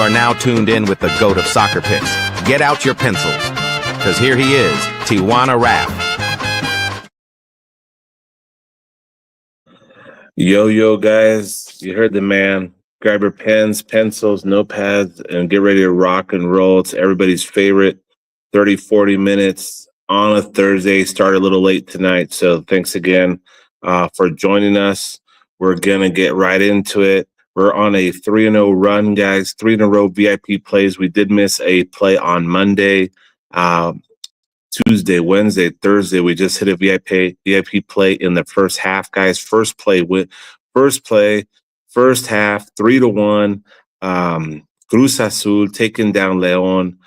are now tuned in with the GOAT of soccer picks. Get out your pencils, because here he is, TJ Raf. Yo, guys, you heard the man. Grab your pens, pencils, notepads, and get ready to rock and roll. It's everybody's favorite 30, 40 minutes on a Thursday. Start a little late tonight, so thanks again for joining us. We're going to get right into it. We're on a 3-0 run, guys. 3 in a row VIP plays. We did miss a play on Monday, Tuesday, Wednesday, Thursday. We just hit a VIP play in the first half, guys. First half, 3-1. Cruz Azul taking down Leon.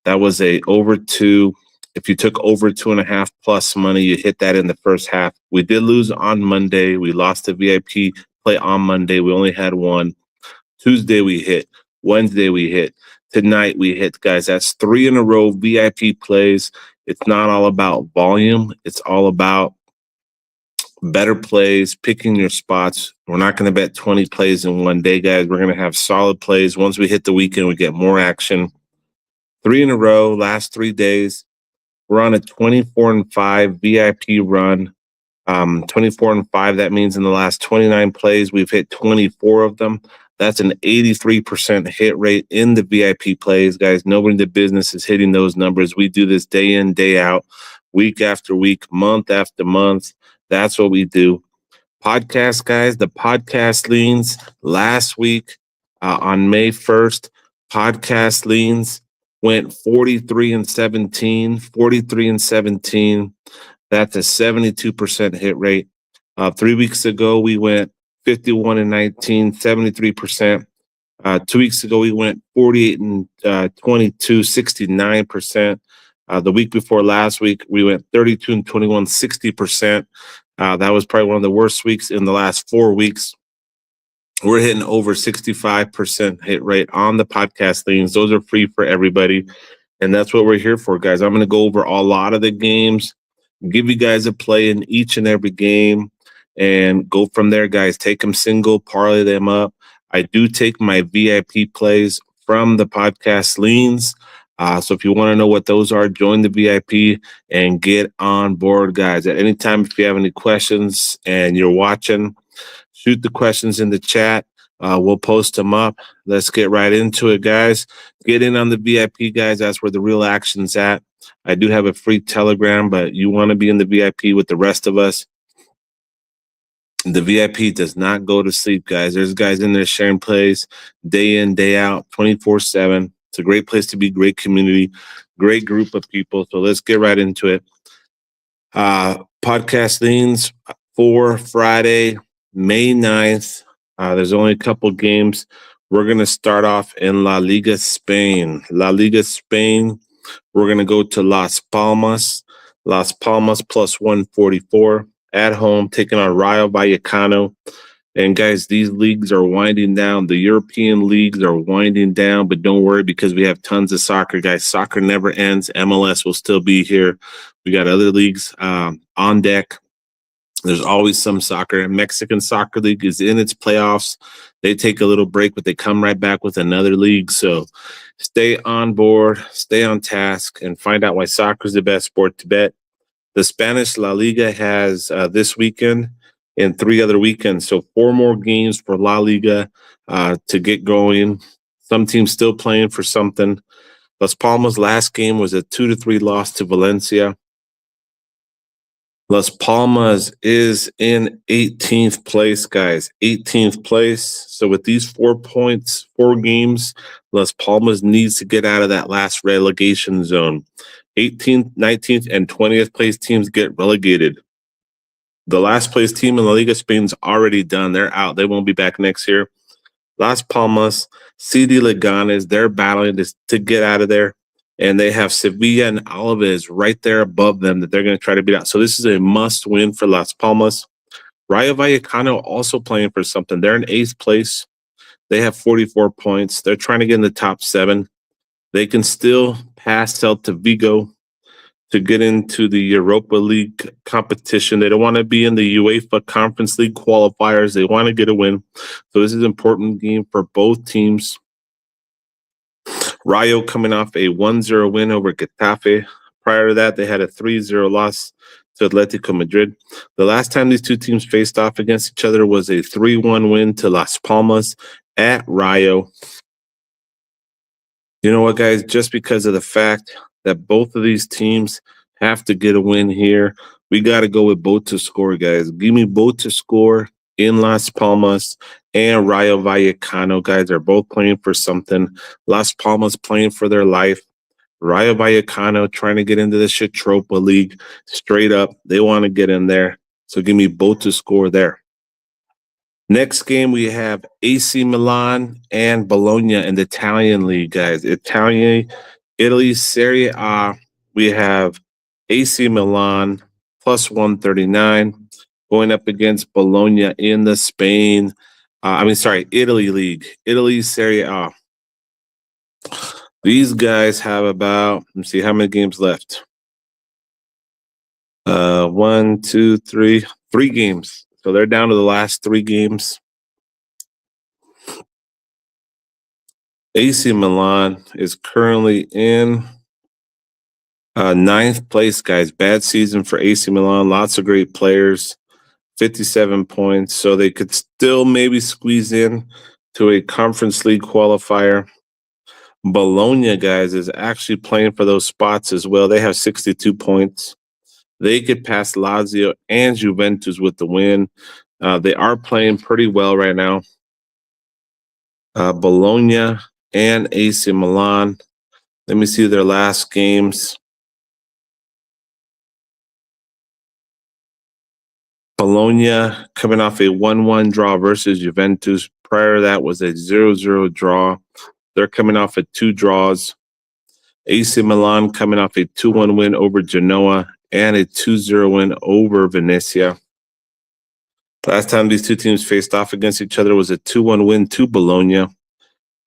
That was a over 2. If you took over 2.5 plus money, you hit that in the first half. We did lose on Monday. We lost the VIP play on Monday. We only had one. Tuesday we hit. Wednesday we hit. Tonight we hit, guys. That's 3 in a row VIP plays. It's not all about volume. It's all about better plays, picking your spots. We're not going to bet 20 plays in one day, guys. We're going to have solid plays. Once we hit the weekend, we get more action. 3 in a row, last 3 days. We're on a 24-5 VIP run. 24-5, that means in the last 29 plays, we've hit 24 of them. That's an 83% hit rate in the VIP plays, guys. Nobody in the business is hitting those numbers. We do this day in, day out, week after week, month after month. That's what we do. Podcast, guys, the podcast leans last week on May 1st, podcast leans went 43-17, 43-17. That's a 72% hit rate. 3 weeks ago, we went 51-19, 73%. 2 weeks ago, we went 48-22, 69%. The week before last week, we went 32-21, 60%. That was probably one of the worst weeks in the last 4 weeks. We're hitting over 65% hit rate on the podcast leans. Those are free for everybody. And that's what we're here for, guys. I'm going to go over a lot of the games, give you guys a play in each and every game, and go from there, guys. Take them single, parlay them up. I do take my VIP plays from the podcast leans. So if you want to know what those are, join the VIP and get on board, guys. At any time, if you have any questions and you're watching, shoot the questions in the chat. We'll post them up. Let's get right into it, guys. Get in on the VIP, guys. That's where the real action's at. I do have a free Telegram, but you want to be in the VIP with the rest of us. The VIP does not go to sleep, guys. There's guys in there sharing plays day in, day out, 24/7. It's a great place to be, great community, great group of people. So let's get right into it. Podcast leans for Friday, May 9th. There's only a couple games. We're going to start off in La Liga Spain. La Liga Spain, we're going to go to Las Palmas. Las Palmas plus 144 at home, taking on Rayo Vallecano. And, guys, these leagues are winding down. The European leagues are winding down, but don't worry because we have tons of soccer, guys. Soccer never ends. MLS will still be here. We got other leagues on deck. There's always some soccer. Mexican Soccer League is in its playoffs. They take a little break, but they come right back with another league. So stay on board, stay on task, and find out why soccer is the best sport to bet. The Spanish La Liga has this weekend and 3 other weekends. So 4 more games for La Liga to get going. Some teams still playing for something. Las Palmas' last game was a 2-3 loss to Valencia. Las Palmas is in 18th place, guys. 18th place. So with these 4 points, 4 games, Las Palmas needs to get out of that last relegation zone. 18th, 19th, and 20th place teams get relegated. The last place team in La Liga Spain's already done. They're out. They won't be back next year. Las Palmas, CD Leganes, they're battling to get out of there. And they have Sevilla and Alaves right there above them that they're going to try to beat out. So this is a must-win for Las Palmas. Rayo Vallecano also playing for something. They're in 8th place. They have 44 points. They're trying to get in the top 7. They can still pass Celta Vigo to get into the Europa League competition. They don't want to be in the UEFA Conference League qualifiers. They want to get a win. So this is an important game for both teams. Rayo coming off a 1-0 win over Getafe. Prior to that, they had a 3-0 loss to Atletico Madrid. The last time these two teams faced off against each other was a 3-1 win to Las Palmas at Rayo. You know what, guys? Just because of the fact that both of these teams have to get a win here, we got to go with both to score, guys. Give me both to score in Las Palmas and Rayo Vallecano, guys. They're both playing for something. Las Palmas playing for their life. Rayo Vallecano trying to get into the Shatropa League straight up. They want to get in there. So give me both to score there. Next game, we have AC Milan and Bologna in the Italian league, guys. Italy, Serie A. We have AC Milan plus 139 going up against Bologna in the Italy league. Italy, Serie A. These guys have about, let's see, how many games left? 1, 2, 3 games. So they're down to the last 3 games. AC Milan is currently in 9th place, guys. Bad season for AC Milan. Lots of great players. 57 points. So they could still maybe squeeze in to a Conference League qualifier. Bologna, guys, is actually playing for those spots as well. They have 62 points. They could pass Lazio and Juventus with the win. They are playing pretty well right now. Bologna and AC Milan. Let me see their last games. Bologna coming off a 1-1 draw versus Juventus. Prior to that was a 0-0 draw. They're coming off of 2 draws. AC Milan coming off a 2-1 win over Genoa and a 2-0 win over Venezia. Last time these two teams faced off against each other was a 2-1 win to Bologna.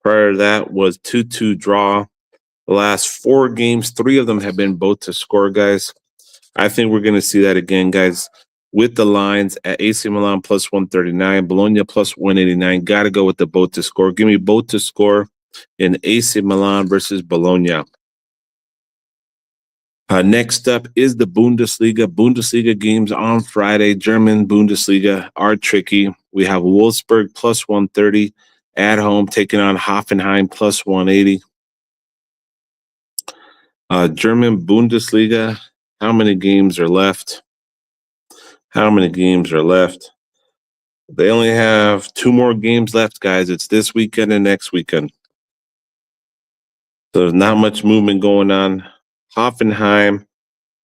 Prior to that was 2-2 draw. The last 4 games, 3 of them have been both to score, guys. I think we're going to see that again, guys, with the lines at AC Milan plus 139, Bologna plus 189. Got to go with the both to score. Give me both to score in AC Milan versus Bologna. Next up is the Bundesliga. Bundesliga games on Friday. German Bundesliga are tricky. We have Wolfsburg plus 130 at home taking on Hoffenheim plus 180. German Bundesliga, how many games are left? They only have 2 more games left, guys. It's this weekend and next weekend. So there's not much movement going on. Hoffenheim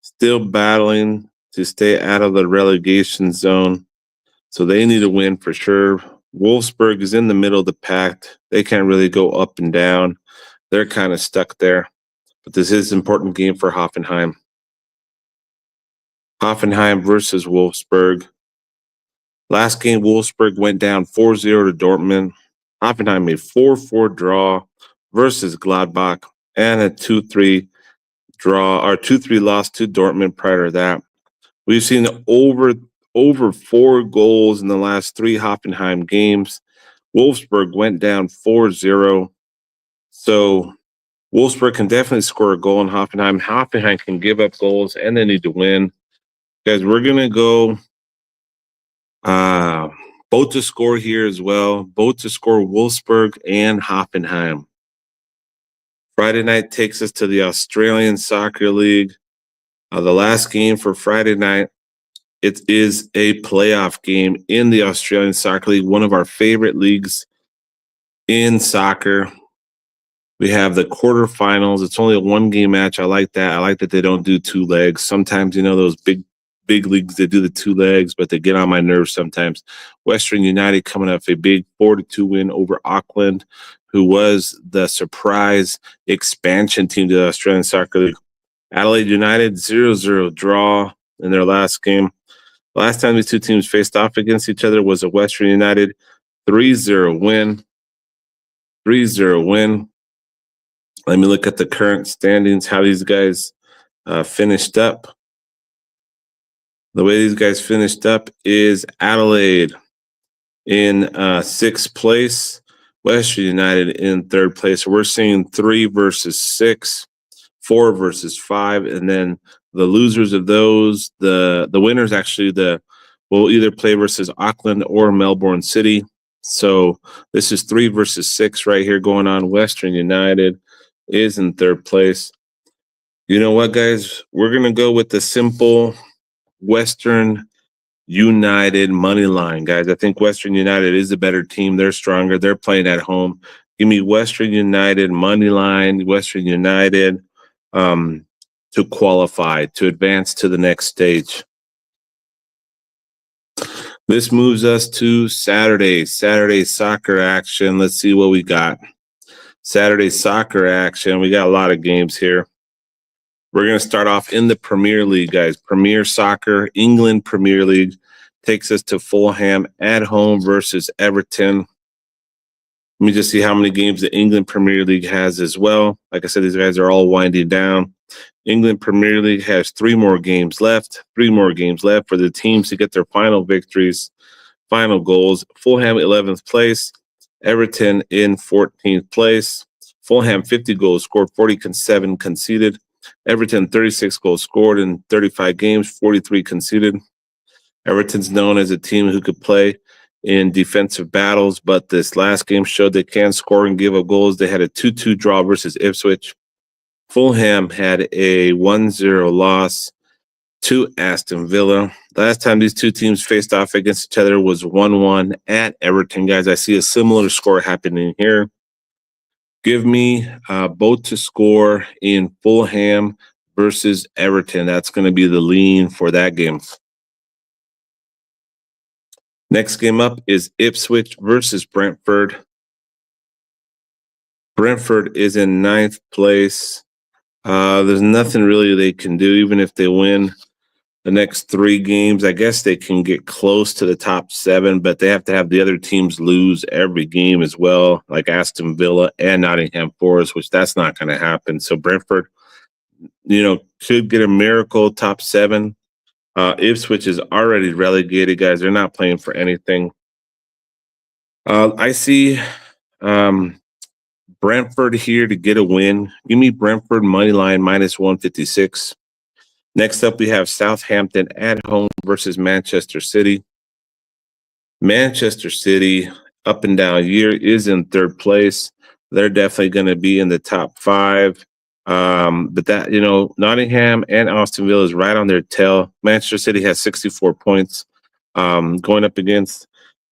still battling to stay out of the relegation zone. So they need a win for sure. Wolfsburg is in the middle of the pack. They can't really go up and down. They're kind of stuck there. But this is an important game for Hoffenheim. Hoffenheim versus Wolfsburg. Last game, Wolfsburg went down 4-0 to Dortmund. Hoffenheim made 4-4 draw versus Gladbach and a 2-3 draw or 2-3 loss to Dortmund prior to that. We've seen over 4 goals in the last 3 Hoffenheim games. Wolfsburg went down 4-0. So Wolfsburg can definitely score a goal in Hoffenheim. Hoffenheim can give up goals and they need to win. Guys, we're going to go both to score here as well. Both to score Wolfsburg and Hoffenheim. Friday night takes us to the Australian Soccer League. The last game for Friday night, it is a playoff game in the Australian Soccer League, one of our favorite leagues in soccer. We have the quarterfinals. It's only a 1-game match. I like that. I like that they don't do 2 legs. Sometimes, those big leagues, they do the 2 legs, but they get on my nerves sometimes. Western United coming off a big 4-2 win over Auckland, who was the surprise expansion team to the Australian Soccer League. Adelaide United, 0-0 draw in their last game. Last time these two teams faced off against each other was a Western United 3-0 win. 3-0 win. Let me look at the current standings, how these guys finished up. The way these guys finished up is Adelaide in 6th place Western United in third place. So we're seeing 3 versus 6, 4 versus 5, and then the losers of those, the winners actually will either play versus Auckland or Melbourne City. So this is 3 versus 6 right here going on. Western United is in third place. You know what, guys? We're gonna go with the simple Western United money line, guys. I think Western United is the better team. They're stronger. They're playing at home. Give me Western United money line, Western United to qualify, to advance to the next stage. This moves us to Saturday soccer action. Let's see what we got. Saturday soccer action. We got a lot of games here. We're going to start off in the Premier League, guys. Premier Soccer, England Premier League takes us to Fulham at home versus Everton. Let me just see how many games the England Premier League has as well. Like I said, these guys are all winding down. England Premier League has 3 more games left. 3 more games left for the teams to get their final victories, final goals. Fulham 11th place, Everton in 14th place. Fulham 50 goals scored, 47 conceded. Everton 36 goals scored in 35 games, 43 conceded. Everton's known as a team who could play in defensive battles, but this last game showed they can score and give up goals. They had a 2-2 draw versus Ipswich. Fulham had a 1-0 loss to Aston Villa. Last time these two teams faced off against each other was 1-1 at Everton, guys. I see a similar score happening here. Give me both to score in Fulham versus Everton. That's going to be the lean for that game. Next game up is Ipswich versus Brentford. Brentford is in 9th place. There's nothing really they can do, even if they win the next 3 games. I guess they can get close to the top 7, but they have to have the other teams lose every game as well, like Aston Villa and Nottingham Forest, which that's not going to happen. So Brentford, could get a miracle top 7. Ipswich is already relegated, guys. They're not playing for anything. I see Brentford here to get a win. Give me Brentford money line minus 156. Next up, we have Southampton at home versus Manchester City. Manchester City, up and down year, is in 3rd place. They're definitely going to be in the top 5. But that, Nottingham and Aston Villa is right on their tail. Manchester City has 64 points, going up against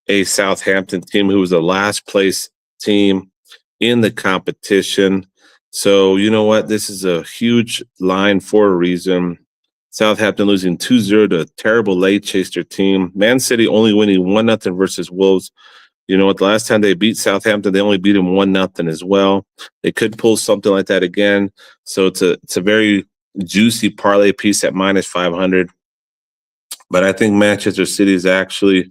a Southampton team who was the last place team in the competition. So, you know what? This is a huge line for a reason. Southampton losing 2-0 to a terrible Leicester team. Man City only winning 1-0 versus Wolves. You know what? The last time they beat Southampton, they only beat them 1-0 as well. They could pull something like that again. So it's a very juicy parlay piece at minus 500. But I think Manchester City is actually,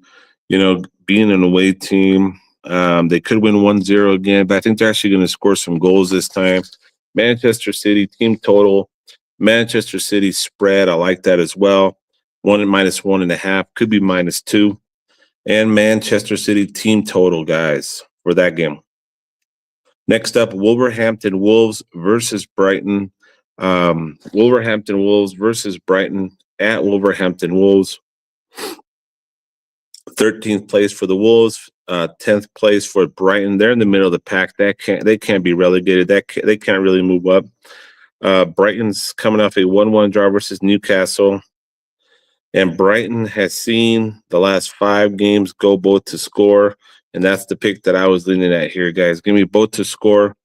being an away team. They could win 1-0 again, but I think they're actually going to score some goals this time. Manchester City team total. Manchester City spread, I like that as well. 1 minus 1.5, could be minus 2. And Manchester City team total, guys, for that game. Next up, Wolverhampton Wolves versus Brighton. Wolverhampton Wolves versus Brighton at Wolverhampton Wolves. 13th place for the Wolves, 10th place for Brighton. They're in the middle of the pack. They can't be relegated. They can't really move up. Brighton's coming off a 1-1 draw versus Newcastle. And Brighton has seen the last 5 games go both to score. And that's the pick that I was leaning at here, guys. Give me both to score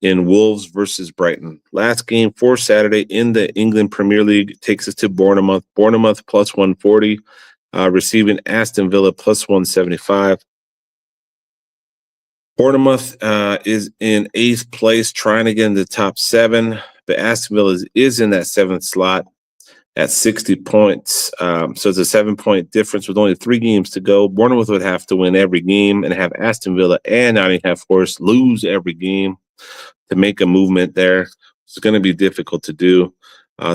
in Wolves versus Brighton. Last game for Saturday in the England Premier League takes us to Bournemouth. Bournemouth plus 140, receiving Aston Villa plus 175. Bournemouth is in 8th place, trying to get in the top 7. But Aston Villa is in that 7th slot at 60 points. So it's a 7-point difference with only 3 games to go. Bournemouth would have to win every game and have Aston Villa and Nottingham Forest lose every game to make a movement there. It's going to be difficult to do.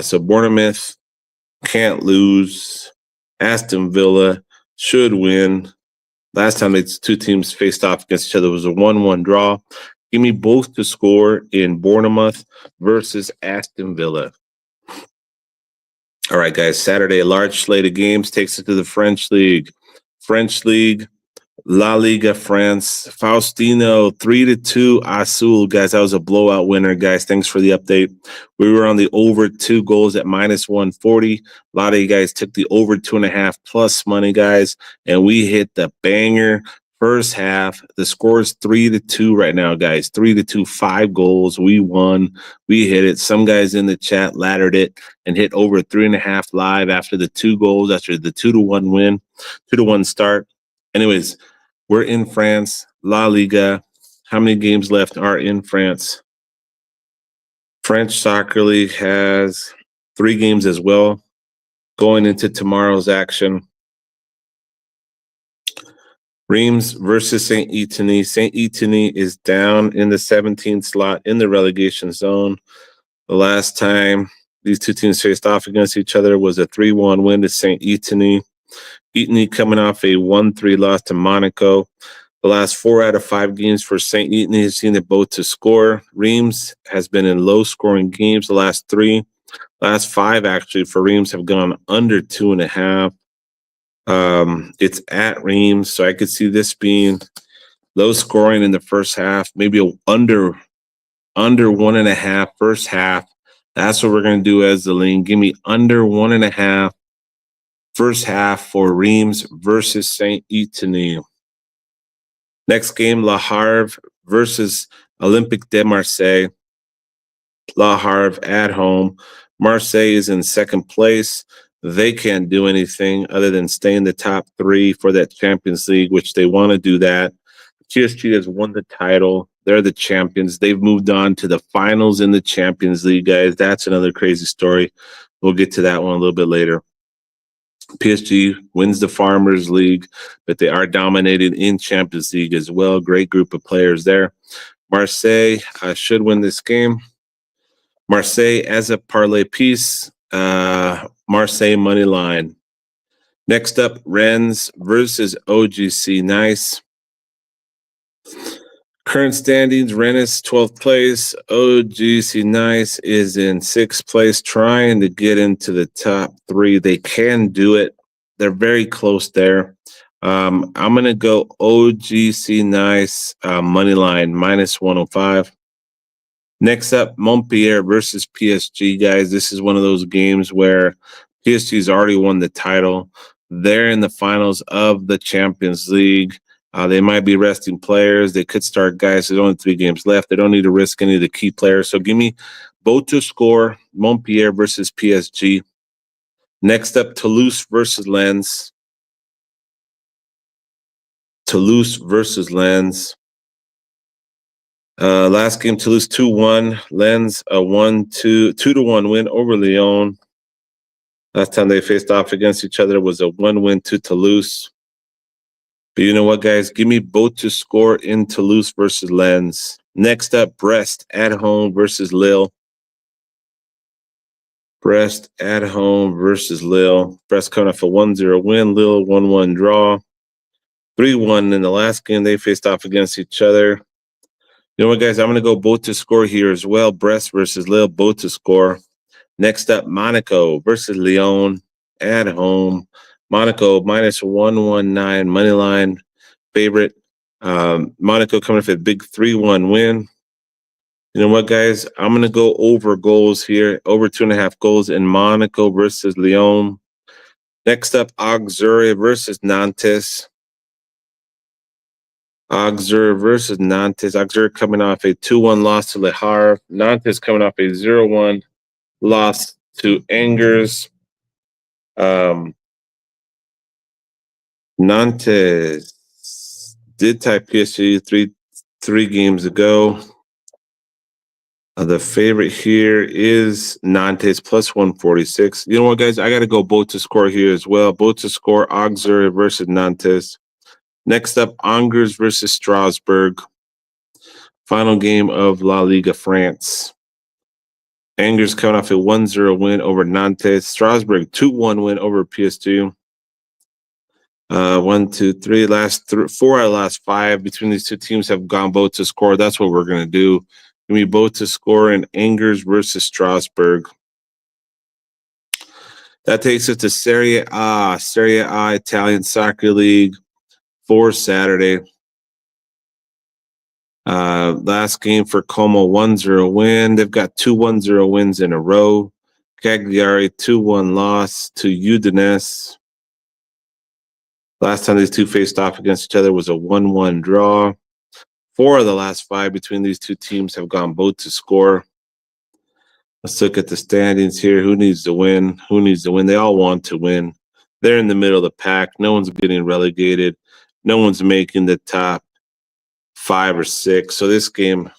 So Bournemouth can't lose. Aston Villa should win. Last time these two teams faced off against each other was a 1-1 draw. Give me both to score in Bournemouth versus Aston Villa. All right, guys. Saturday, a large slate of games takes us to the French League. French League, La Liga France. Faustino, 3-2 Azul. Guys, that was a blowout winner, guys. Thanks for the update. We were on the over 2 goals at -140. A lot of you guys took the over 2.5 plus money, guys, and we hit the banger first half. The score is 3-2 right now, guys. 3-2, 5 goals. We won. We hit it. Some guys in the chat laddered it and hit over 3.5 live after the 2 goals, after the 2-1 win, 2-1 start. Anyways, we're in France, La Liga. How many games left are in France? French Soccer League has 3 games as well going into tomorrow's action. Reims versus Saint Etienne. Saint Etienne is down in the 17th slot in the relegation zone. The last time these two teams faced off against each other was a 3-1 win to Saint Etienne. Etienne coming off a 1-3 loss to Monaco. The last 4 out of 5 games for Saint Etienne has seen it both to score. Reims has been in low-scoring games the last 3. Last 5, actually, for Reims have gone under 2.5. It's at Reims, so I could see this being low scoring in the first half, maybe under 1.5 first half. That's what we're going to do as the lean. Give me under 1.5 first half for Reims versus Saint Etienne. Next game, Le Havre versus Olympique de Marseille. Le Havre at home. Marseille is in second place. They can't do anything other than stay in the top 3 for that Champions League, which they want to do that. PSG has won the title. They're the champions. They've moved on to the finals in the Champions League, guys. That's another crazy story. We'll get to that one a little bit later. PSG wins the Farmers League, but they are dominated in Champions League as well. Great group of players there. Marseille should win this game. Marseille as a parlay piece. Marseille money line. Next up, Rennes versus OGC Nice. Current standings, Rennes 12th place. OGC Nice is in 6th place, trying to get into the top 3. They can do it. They're very close there. I'm going to go OGC Nice money line, -105. Next up, Montpellier versus PSG, guys. This is one of those games where PSG's already won the title. They're in the finals of the Champions League. They might be resting players. They could start guys. There's only 3 games left. They don't need to risk any of the key players. So give me both to score, Montpellier versus PSG. Next up, Toulouse versus Lens. Toulouse versus Lens. Last game, Toulouse 2-1. Lens a 2-1 win over Lyon. Last time they faced off against each other was a 1 win to Toulouse. But you know what, guys? Give me both to score in Toulouse versus Lens. Next up, Brest at home versus Lille. Brest at home versus Lille. Brest coming off a 1-0 win. Lille 1-1 draw. 3-1 in the last game they faced off against each other. You know what, guys? I'm going to go both to score here as well. Brest versus Lille, both to score. Next up, Monaco versus Lyon at home. Monaco -119 money line favorite. Monaco coming off a big 3-1 win. You know what, guys? I'm going to go over goals here, over 2.5 goals in Monaco versus Lyon. Next up, Auxerre versus Nantes. Auxerre versus Nantes. Auxerre coming off a 2-1 loss to Le Havre. Nantes coming off a 0-1 loss to Angers. Nantes did tie PSG three games ago. The favorite here is Nantes +146. You know what, guys? I got to go both to score here as well. Both to score, Auxerre versus Nantes. Next up, Angers versus Strasbourg. Final game of La Liga France. Angers coming off a 1-0 win over Nantes. Strasbourg 2-1 win over PSG. One, two, three. Four out of the last five between these two teams have gone both to score. That's what we're going to do. Give me both to score in Angers versus Strasbourg. That takes us to Serie A Italian Soccer League for Saturday. Last game for Como, 1-0 win. They've got 2 1-0 wins in a row. Cagliari, 2-1 loss to Udinese. Last time these two faced off against each other was a 1-1 draw. 4 of the last 5 between these two teams have gone both to score. Let's look at the standings here. Who needs to win? Who needs to win? They all want to win. They're in the middle of the pack. No one's getting relegated. No one's making the top 5 or 6. So this game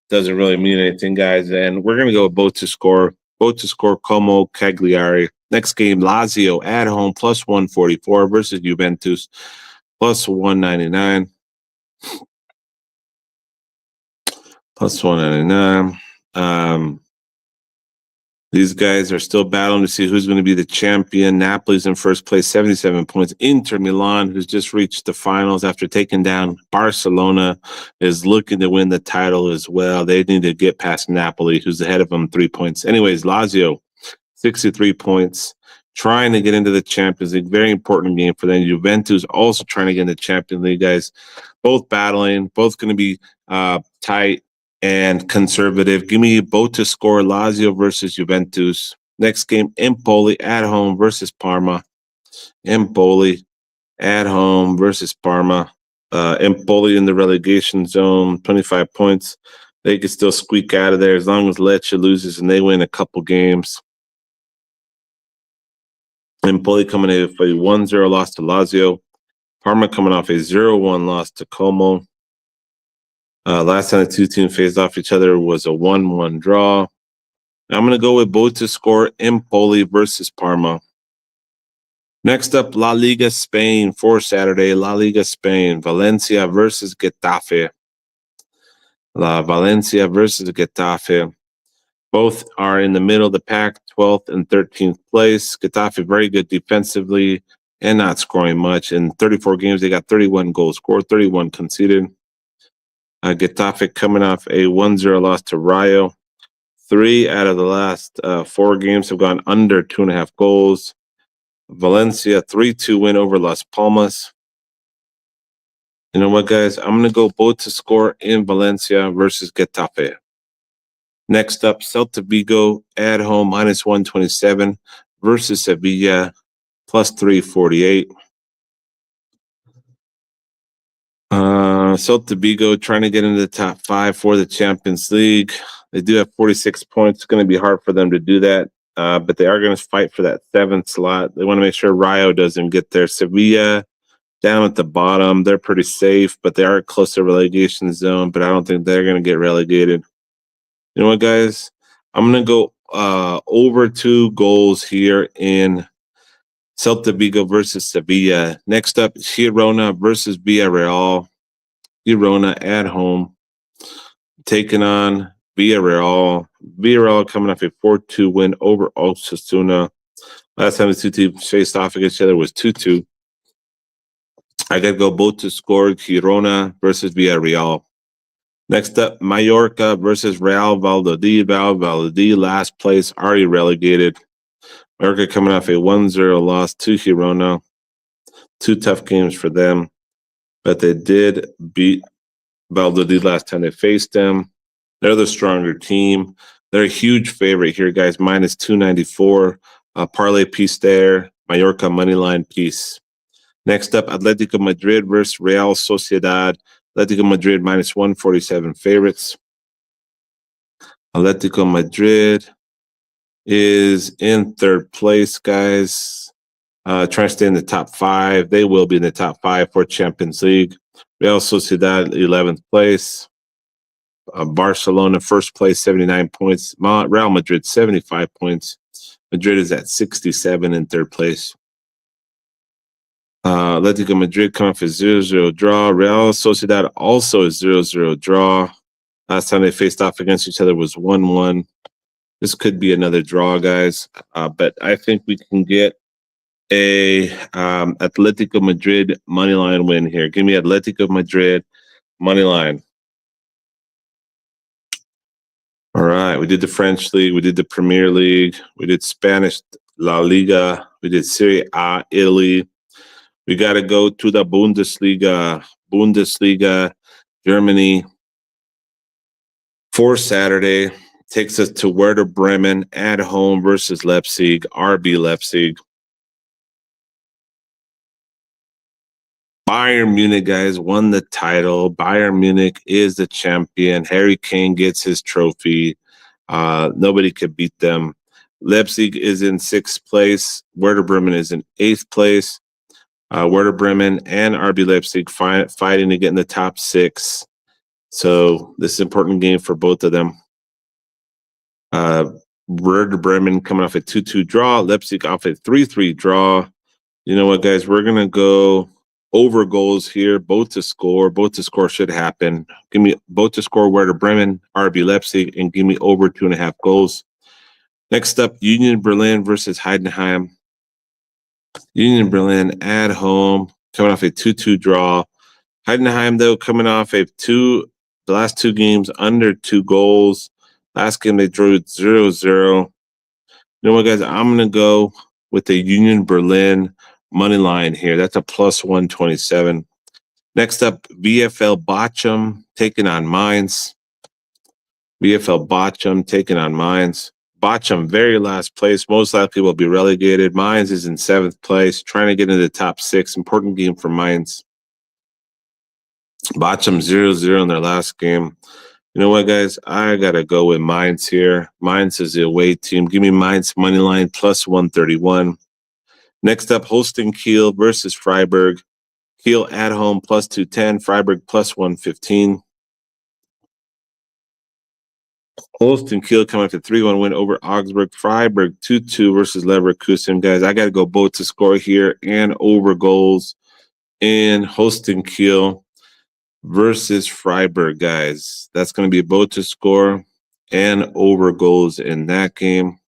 doesn't really mean anything, guys. And we're going to go with both to score. Both to score, Como, Cagliari. Next game, Lazio at home, plus 144 versus Juventus, plus 199. Plus 199. These guys are still battling to see who's going to be the champion. Napoli's in first place, 77 points. Inter Milan, who's just reached the finals after taking down Barcelona, is looking to win the title as well. They need to get past Napoli, who's ahead of them 3 points. Anyways, Lazio, 63 points, trying to get into the Champions League. Very important game for them. Juventus also trying to get into the Champions League, guys. Both battling, both going to be tight and conservative. Give me both to score, Lazio versus Juventus. Next game, Empoli at home versus Parma. Empoli at home versus Parma. Empoli in the relegation zone, 25 points. They could still squeak out of there as long as Lecce loses and they win a couple games. Empoli coming in for a 1-0 loss to Lazio. Parma coming off a 0-1 loss to Como. Last time the two teams faced off each other was a 1-1 draw. I'm going to go with both to score, Empoli versus Parma. Next up, La Liga Spain for Saturday. La Liga Spain, Valencia versus Getafe. Valencia versus Getafe. Both are in the middle of the pack, 12th and 13th place. Getafe very good defensively and not scoring much. In 34 games, they got 31 goals scored, 31 conceded. Getafe coming off a 1-0 loss to Rayo. 3 out of the last 4 games have gone under 2.5 goals. Valencia, 3-2 win over Las Palmas. You know what, guys? I'm going to go both to score in Valencia versus Getafe. Next up, Celta Vigo at home, minus 127 versus Sevilla, plus 348. Celta Vigo trying to get into the top 5 for the Champions League. They do have 46 points. It's going to be hard for them to do that, but they are going to fight for that 7th slot. They want to make sure Rayo doesn't get there. Sevilla down at the bottom. They're pretty safe, but they are close to relegation zone, but I don't think they're going to get relegated. You know what, guys? I'm going to go over 2 goals here in Celta Vigo versus Sevilla. Next up, Girona versus Villarreal. Girona at home, taking on Villarreal. Villarreal coming off a 4-2 win over Osasuna. Last time the two teams faced off against each other was 2-2. I got to go both to score, Girona versus Villarreal. Next up, Mallorca versus Real Valladolid. Real Valladolid, last place, already relegated. Mallorca coming off a 1-0 loss to Girona. 2 tough games for them, but they did beat Valladolid last time they faced them. They're the stronger team. They're a huge favorite here, guys, minus 294. Parlay piece there, Mallorca moneyline piece. Next up, Atletico Madrid versus Real Sociedad. Atletico Madrid minus 147 favorites. Atletico Madrid is in 3rd place, guys. Trying to stay in the top 5. They will be in the top 5 for Champions League. Real Sociedad, 11th place. Barcelona, 1st place, 79 points. Real Madrid, 75 points. Madrid is at 67 in 3rd place. Atletico Madrid coming off a 0-0 draw. Real Sociedad also a 0-0 draw. Last time they faced off against each other was 1-1. This could be another draw, guys. But I think we can get a Atletico Madrid money line win here. Give me Atletico Madrid money line. All right, we did the French League, we did the Premier League, we did Spanish La Liga, we did Serie A, Italy. We got to go to the Bundesliga, Germany. For Saturday, takes us to Werder Bremen at home versus Leipzig, RB Leipzig. Bayern Munich, guys, won the title. Bayern Munich is the champion. Harry Kane gets his trophy. Nobody could beat them. Leipzig is in 6th place. Werder Bremen is in 8th place. Werder Bremen and RB Leipzig fighting to get in the top 6. So this is an important game for both of them. Werder Bremen coming off a 2-2 draw. Leipzig off a 3-3 draw. You know what, guys? We're going to go over goals here. Both to score. Both to score should happen. Give me both to score Werder Bremen, RB Leipzig, and give me over 2.5 goals. Next up, Union Berlin versus Heidenheim. Union Berlin at home, coming off a 2-2 draw. Heidenheim, though, coming off the last 2 games under 2 goals. Last game they drew 0-0. You know what, guys? I'm going to go with the Union Berlin money line here. That's a plus 127. Next up, VfL Bochum taking on Mainz. VfL Bochum taking on Mainz. Bochum, very last place. Most likely will be relegated. Mainz is in 7th place, trying to get into the top 6. Important game for Mainz. Bochum 0-0 in their last game. You know what, guys? I got to go with Mainz here. Mainz is the away team. Give me Mainz money line plus 131. Next up, Holstein Kiel versus Freiburg. Kiel at home plus 210. Freiburg plus 115. Holstein Kiel coming up to 3-1 win over Augsburg. Freiburg 2-2 versus Leverkusen. Guys, I got to go both to score here and over goals in Holstein Kiel versus Freiburg, guys. That's going to be both to score and over goals in that game.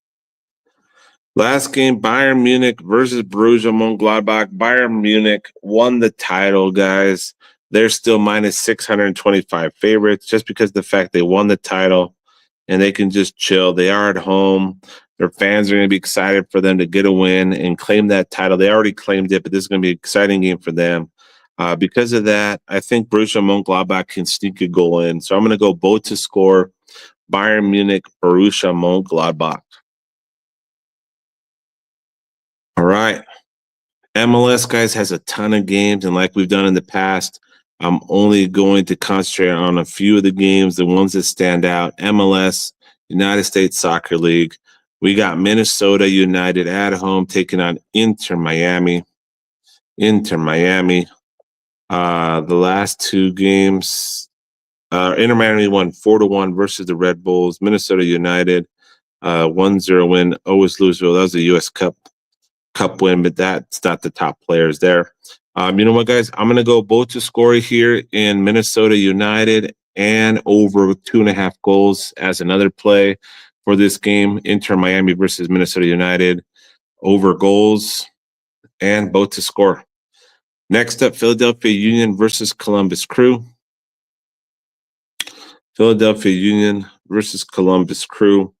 Last game, Bayern Munich versus Borussia Mönchengladbach. Bayern Munich won the title, guys. They're still minus 625 favorites just because of the fact they won the title and they can just chill. They are at home. Their fans are going to be excited for them to get a win and claim that title. They already claimed it, but this is going to be an exciting game for them. Because of that, I think Borussia Mönchengladbach can sneak a goal in. So I'm going to go both to score Bayern Munich, Borussia Mönchengladbach. All right. MLS, guys, has a ton of games. And like we've done in the past, I'm only going to concentrate on a few of the games, the ones that stand out. MLS, United States Soccer League. We got Minnesota United at home taking on Inter Miami. The last 2 games, Inter Miami won 4-1 versus the Red Bulls. Minnesota United, 1-0 win. Always Louisville. That was a U.S. Cup win, but that's not the top players there. You know what, guys? I'm going to go both to score here in Minnesota United and over 2.5 goals as another play for this game. Inter Miami versus Minnesota United, over goals and both to score. Next up, Philadelphia Union versus Columbus Crew. Philadelphia Union versus Columbus Crew.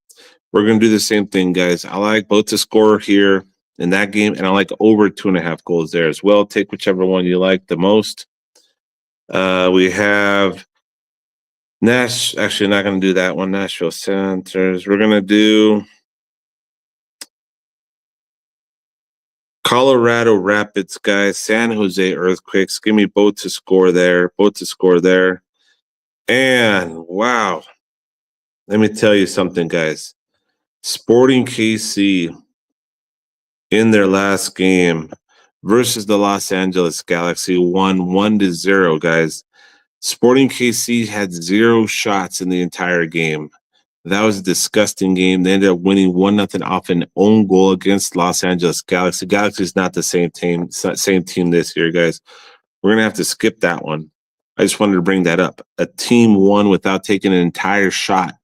We're going to do the same thing, guys. I like both to score here in that game, and I like over 2.5 goals there as well. Take whichever one you like the most. We have actually not going to do that one. Nashville Senators. We're going to do Colorado Rapids, guys. San Jose Earthquakes. Give me both to score there. And wow, let me tell you something, guys. Sporting KC in their last game versus the Los Angeles Galaxy won 1-0, guys. Sporting KC had 0 shots in the entire game. That was a disgusting game. They ended up winning 1-0 off an own goal against Los Angeles Galaxy. Galaxy is not the same team this year, guys. We're going to have to skip that one. I just wanted to bring that up. A team won without taking an entire shot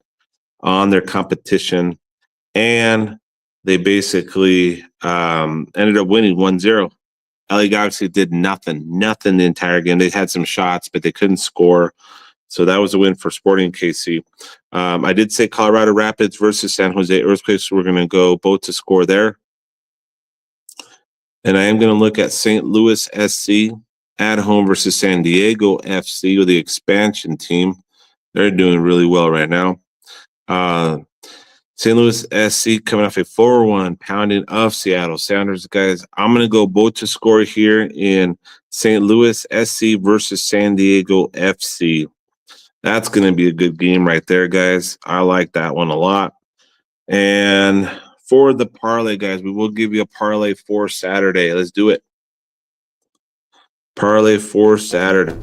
on their competition. And they basically ended up winning 1-0. LA Galaxy did nothing the entire game. They had some shots, but they couldn't score. So that was a win for Sporting KC. I did say Colorado Rapids versus San Jose Earthquakes. So we're going to go both to score there. And I am going to look at St. Louis SC at home versus San Diego FC with the expansion team. They're doing really well right now. St. Louis SC coming off a 4-1 pounding of Seattle Sounders, guys. I'm going to go both to score here in St. Louis SC versus San Diego FC. That's going to be a good game right there, guys. I like that one a lot. And for the parlay, guys, we will give you a parlay for Saturday. Let's do it. Parlay for Saturday.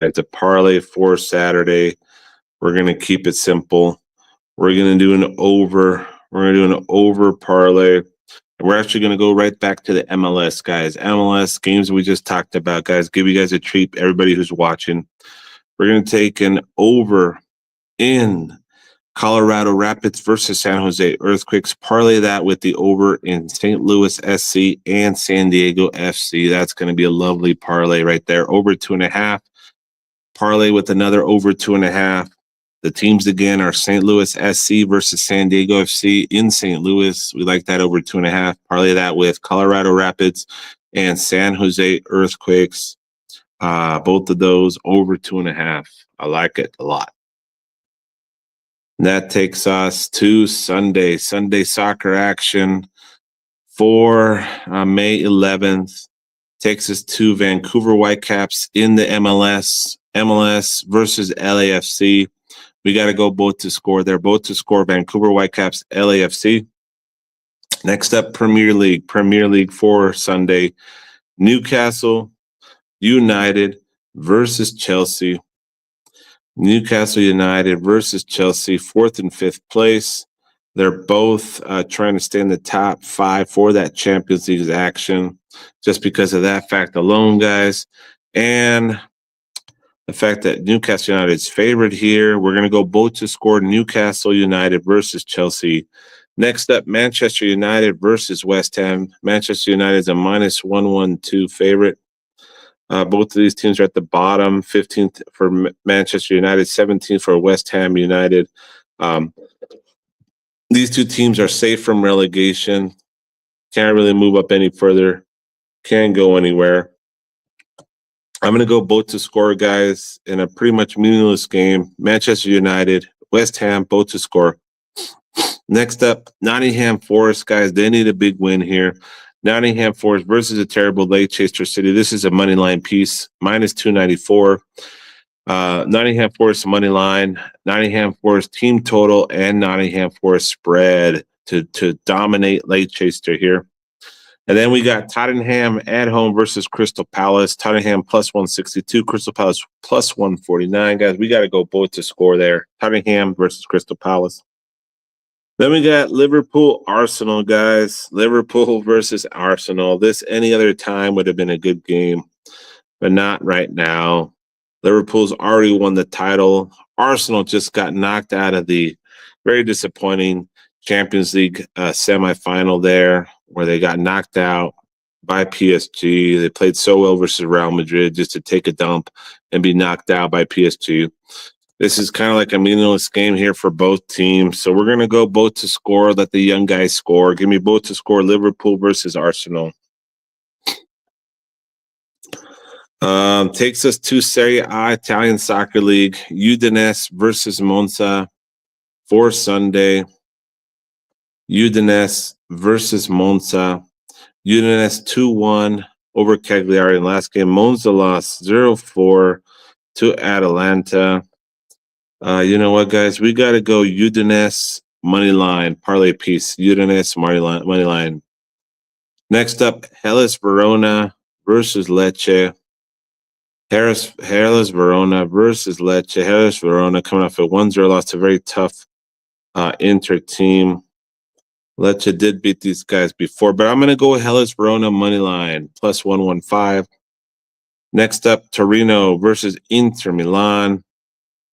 It's a parlay for Saturday. We're going to keep it simple. We're going to do an over. We're going to do an over parlay. And we're actually going to go right back to the MLS, guys. MLS games we just talked about, guys. Give you guys a treat, everybody who's watching. We're going to take an over in Colorado Rapids versus San Jose Earthquakes. Parlay that with the over in St. Louis SC and San Diego FC. That's going to be a lovely parlay right there. Over 2.5. Parlay with another over 2.5. The teams again are St. Louis SC versus San Diego FC in St. Louis. We like that over 2.5. Parlay that with Colorado Rapids and San Jose Earthquakes. Both of those over 2.5. I like it a lot. And that takes us to Sunday soccer action for May 11th. Takes us to Vancouver Whitecaps in the MLS versus LAFC. We got to go both to score. They're both to score. Vancouver Whitecaps, LAFC. Next up, Premier League for Sunday. Newcastle United versus Chelsea. Newcastle United versus Chelsea, 4th and 5th place. They're both trying to stay in the top 5 for that Champions League action, just because of that fact alone, guys. And the fact that Newcastle United is favored here. We're going to go both to score. Newcastle United versus Chelsea. Next up, Manchester United versus West Ham. Manchester United is a -112 favorite. Both of these teams are at the bottom. 15th for Manchester United, 17th for West Ham United. These two teams are safe from relegation. Can't really move up any further. Can't go anywhere. I'm going to go both to score, guys, in a pretty much meaningless game. Manchester United, West Ham, both to score. Next up, Nottingham Forest, guys. They need a big win here. Nottingham Forest versus a terrible Leicester City. This is a money line piece, -294. Nottingham Forest money line, Nottingham Forest team total, and Nottingham Forest spread to dominate Leicester here. And then we got Tottenham at home versus Crystal Palace. Tottenham +162, Crystal Palace +149. Guys, we got to go both to score there. Tottenham versus Crystal Palace. Then we got Liverpool Arsenal, guys. Liverpool versus Arsenal. This any other time would have been a good game, but not right now. Liverpool's already won the title. Arsenal just got knocked out of the very disappointing Champions League semifinal there, where they got knocked out by PSG. They played so well versus Real Madrid just to take a dump and be knocked out by PSG. This is kind of like a meaningless game here for both teams. So we're going to go both to score, let the young guys score. Give me both to score, Liverpool versus Arsenal. Takes us to Serie A, Italian Soccer League, Udinese versus Monza for Sunday. Udinese versus Monza. Udinese 2-1 over Cagliari in last game. Monza lost 0-4 to Atalanta. You know what, guys? We got to go Udinese money line, parlay piece. Udinese money line. Next up, Hellas Verona versus Lecce. Hellas Verona versus Lecce. Hellas Verona coming off a 1-0 loss to a very tough Inter team. Lecce did beat these guys before, but I'm going to go with Hellas Verona money line, +115. Next up, Torino versus Inter Milan.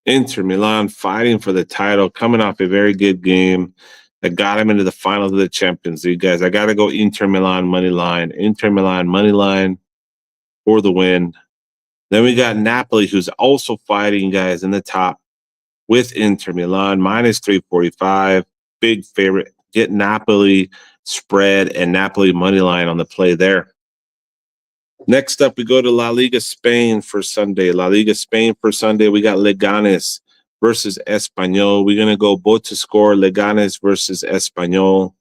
Inter Milan fighting for the title, coming off a very good game that got him into the finals of the Champions League, guys. I got to go Inter Milan money line. Inter Milan money line for the win. Then we got Napoli, who's also fighting, guys, in the top with Inter Milan, minus 345. Big favorite. Get Napoli spread and Napoli money line on the play there. Next up, we go to La Liga Spain for Sunday. La Liga Spain for Sunday, we got Leganes versus Espanyol. We're going to go both to score, Leganes versus Espanyol.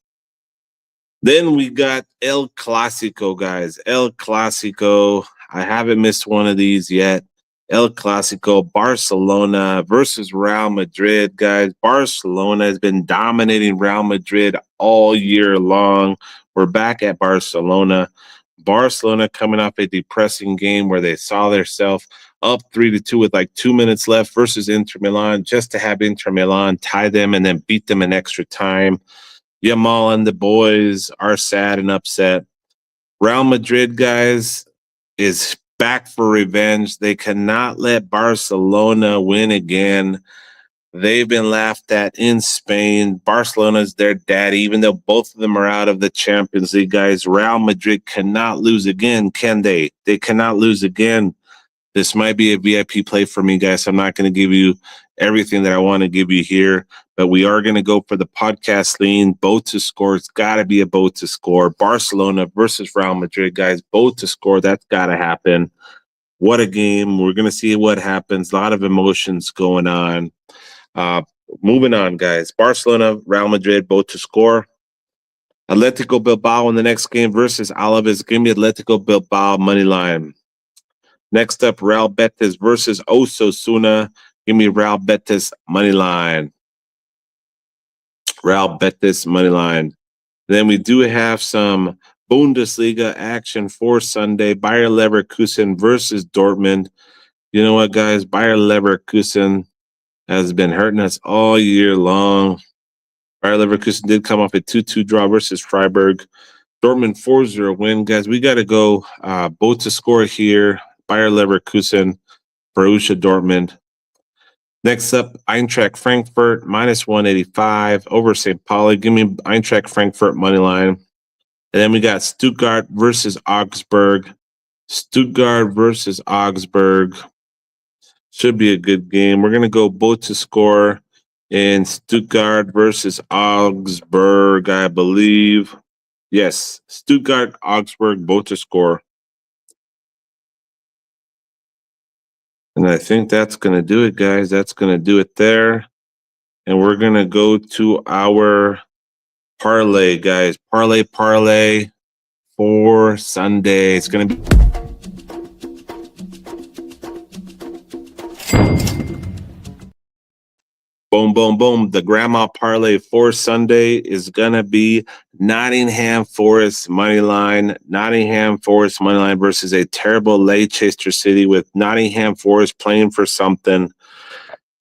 Then we got El Clásico, guys. El Clásico. I haven't missed one of these yet. El Clásico, Barcelona versus Real Madrid, guys. Barcelona has been dominating Real Madrid all year long. We're back at Barcelona. Barcelona coming off a depressing game where they saw themselves up 3-2 with like 2 minutes left versus Inter Milan, just to have Inter Milan tie them and then beat them in extra time. Yamal and the boys are sad and upset. Real Madrid, guys, is back for revenge. They cannot let Barcelona win again. They've been laughed at in Spain. Barcelona's their daddy, even though both of them are out of the Champions League, guys. Real Madrid cannot lose again, can they? They cannot lose again. This might be a VIP play for me, guys. I'm not going to give you everything that I want to give you here, but we are going to go for the podcast lean. Both to score. It's got to be a both to score. Barcelona versus Real Madrid, guys. Both to score. That's got to happen. What a game. We're going to see what happens. A lot of emotions going on. Moving on, guys. Barcelona, Real Madrid, both to score. Atletico Bilbao in the next game versus Alaves. Give me Atletico Bilbao money line. Next up, Real Betis versus Osasuna. Give me Real Betis money line. Real Betis money line. Then we do have some Bundesliga action for Sunday. Bayer Leverkusen versus Dortmund. You know what, guys? Bayer Leverkusen has been hurting us all year long. Bayer Leverkusen did come off a 2-2 draw versus Freiburg. Dortmund 4-0 win. Guys, we got to go both to score here. Bayer Leverkusen, Borussia Dortmund. Next up, Eintracht Frankfurt, minus 185 over St. Pauli. Give me Eintracht Frankfurt money line. And then we got Stuttgart versus Augsburg. Stuttgart versus Augsburg. Should be a good game. We're going to go both to score in Stuttgart versus Augsburg, I believe. Yes, Stuttgart, Augsburg, both to score. And I think that's going to do it, guys. That's going to do it there. And we're going to go to our parlay, guys. Parlay for Sunday. It's going to be... Boom, boom, boom. The grandma parlay for Sunday is going to be Nottingham Forest money line. Nottingham Forest money line versus a terrible Leicester City, with Nottingham Forest playing for something.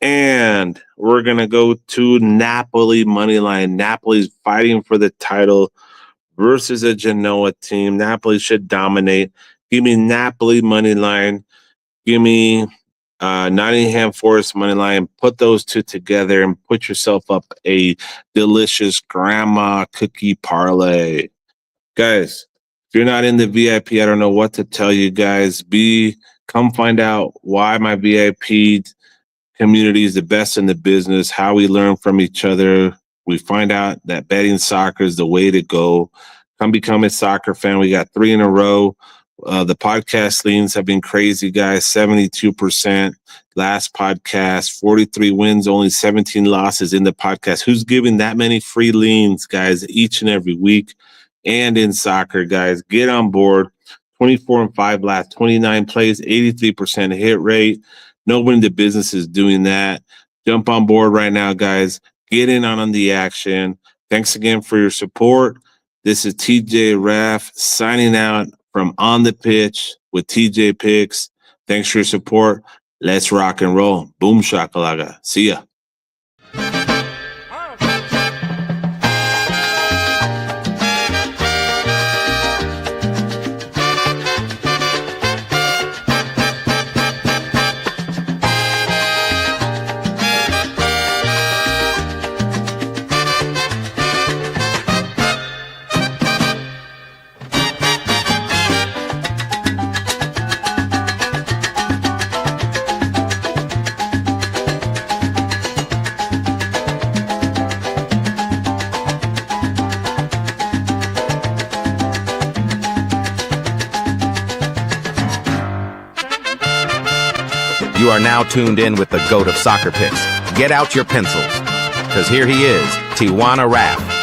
And we're going to go to Napoli money line. Napoli's fighting for the title versus a Genoa team. Napoli should dominate. Give me Napoli money line. Give me Nottingham Forest money line. Put those two together and put yourself up a delicious grandma cookie parlay. Guys, if you're not in the VIP, I don't know what to tell you guys. Come find out why my VIP community is the best in the business, how we learn from each other. We find out that betting soccer is the way to go. Come become a soccer fan. We got 3 in a row. The podcast leans have been crazy, guys. 72% last podcast, 43 wins, only 17 losses in the podcast. Who's giving that many free leans, guys, each and every week? And in soccer, guys, get on board. 24-5 last 29 plays, 83% hit rate. Nobody in the business is doing that. Jump on board right now, guys. Get in on the action. Thanks again for your support. This is TJ Raf signing out from On the Pitch with TJ Picks. Thanks for your support. Let's rock and roll. Boom shakalaka. See ya. are now tuned in with the GOAT of soccer picks. Get out your pencils, because here he is, Tijuana Raf.